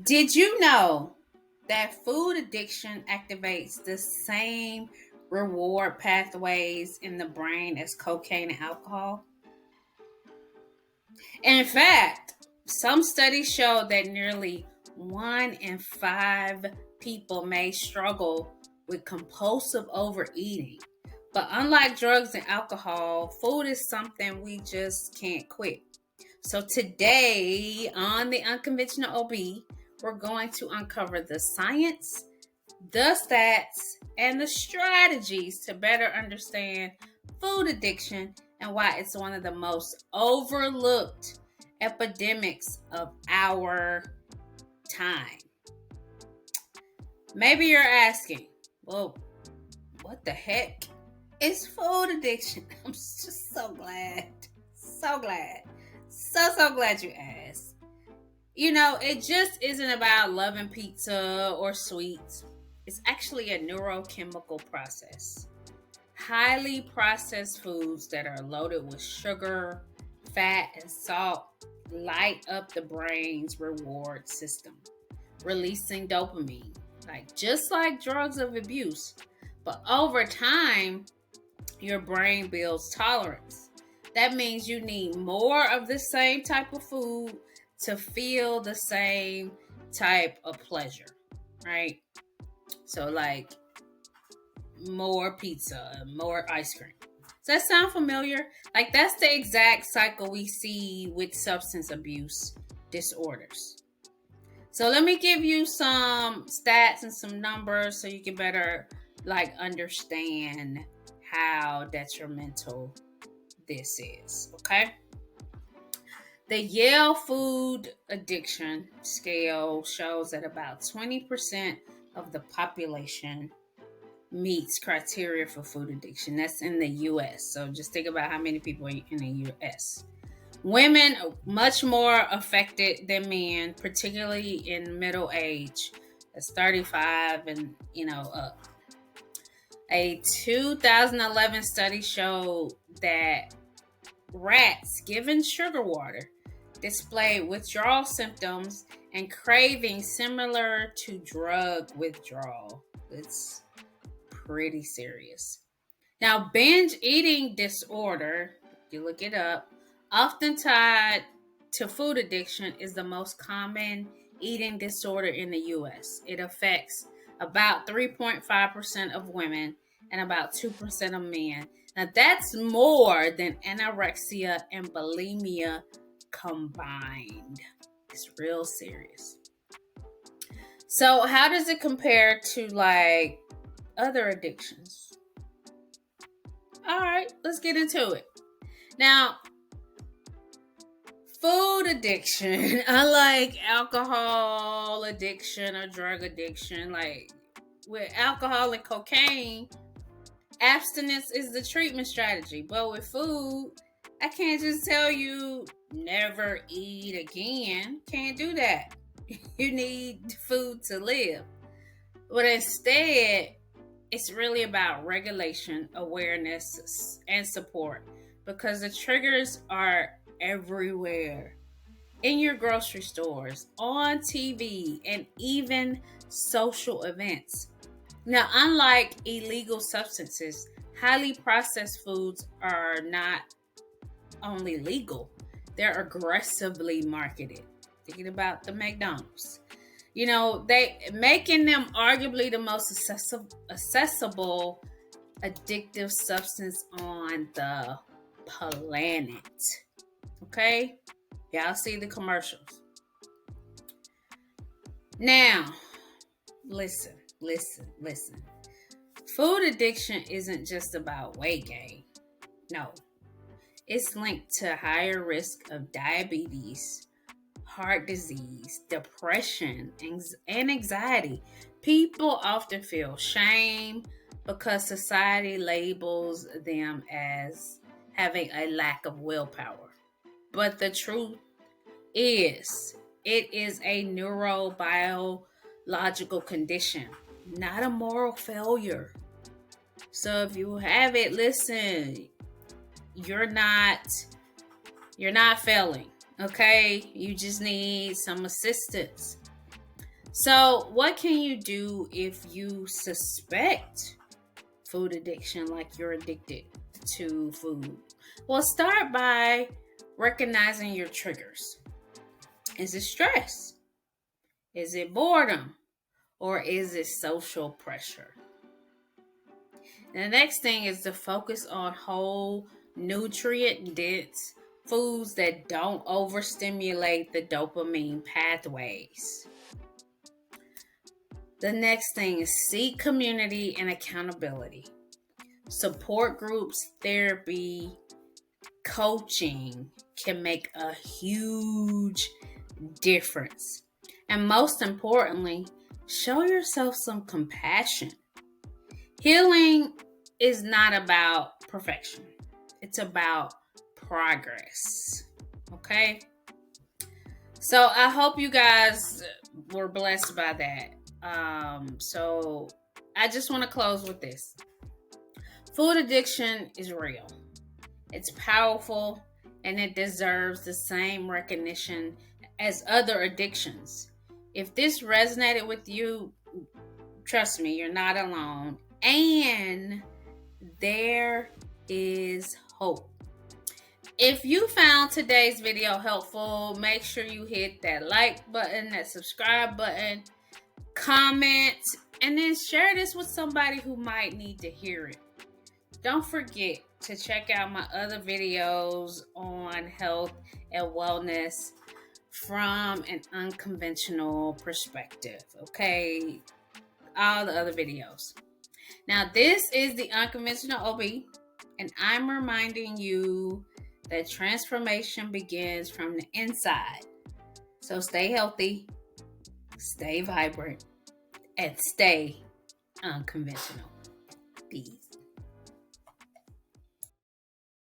Did you know that food addiction activates the same reward pathways in the brain as cocaine and alcohol? And in fact, some studies show that nearly 1 in 5 people may struggle with compulsive overeating. But unlike drugs and alcohol, food is something we just can't quit. So today on the Unconventional OB, we're going to uncover the science, the stats, and the strategies to better understand food addiction and why it's one of the most overlooked epidemics of our time. Maybe you're asking, well, what the heck is food addiction? I'm just so glad. So glad. So glad you asked. You know, it just isn't about loving pizza or sweets. It's actually a neurochemical process. Highly processed foods that are loaded with sugar, fat, and salt light up the brain's reward system, releasing dopamine, just like drugs of abuse. But over time, your brain builds tolerance. That means you need more of the same type of food to feel the same type of pleasure, right? So, like more pizza, more ice cream. Does that sound familiar? Like, that's the exact cycle we see with substance abuse disorders. So, let me give you some stats and some numbers so you can better understand how detrimental this is, okay? The Yale Food Addiction Scale shows that about 20% of the population meets criteria for food addiction. That's in the US. So just think about how many people are in the US. Women are much more affected than men, particularly in middle age. That's 35 and up. A 2011 study showed that rats given sugar water displayed withdrawal symptoms and cravings similar to drug withdrawal. It's pretty serious. Now, binge eating disorder, if you look it up, often tied to food addiction, is the most common eating disorder in the US. It affects about 3.5% of women and about 2% of men. Now, that's more than anorexia and bulimia combined. It's real serious. So, how does it compare to other addictions? All right, let's get into it. Now, food addiction, unlike alcohol addiction or drug addiction, like with alcohol and cocaine, abstinence is the treatment strategy. But with food, I can't just tell you never eat again. Can't do that. You need food to live. But instead, it's really about regulation, awareness, and support, because the triggers are everywhere. In your grocery stores, on TV, and even social events. Now, unlike illegal substances, highly processed foods are not only legal, they're aggressively marketed. Thinking about the McDonald's. They making them arguably the most accessible addictive substance on the planet. Okay? Y'all see the commercials. Now, listen. Food addiction isn't just about weight gain. No. It's linked to higher risk of diabetes, heart disease, depression, and anxiety. People often feel shame because society labels them as having a lack of willpower. But the truth is, it is a neurobiological condition, not a moral failure. So if you have it, listen, you're not failing. Okay, you just need some assistance. So, what can you do if you suspect food addiction, like you're addicted to food? Well, start by recognizing your triggers. Is it stress? Is it boredom? Or is it social pressure? And the next thing is to focus on whole, nutrient dense foods that don't overstimulate the dopamine pathways. The next thing is seek community and accountability. Support groups, therapy, coaching can make a huge difference. And most importantly, show yourself some compassion. Healing is not about perfection. It's about progress. Okay? So I hope you guys were blessed by that. So I just want to close with this. Food addiction is real. It's powerful and it deserves the same recognition as other addictions. If this resonated with you, trust me, you're not alone. And there is hope. If you found today's video helpful, make sure you hit that like button, that subscribe button, comment, and then share this with somebody who might need to hear it. Don't forget to check out my other videos on health and wellness from an unconventional perspective. Okay, all the other videos. Now, this is the Unconventional OB, and I'm reminding you that transformation begins from the inside. So stay healthy, stay vibrant, and stay unconventional. Peace.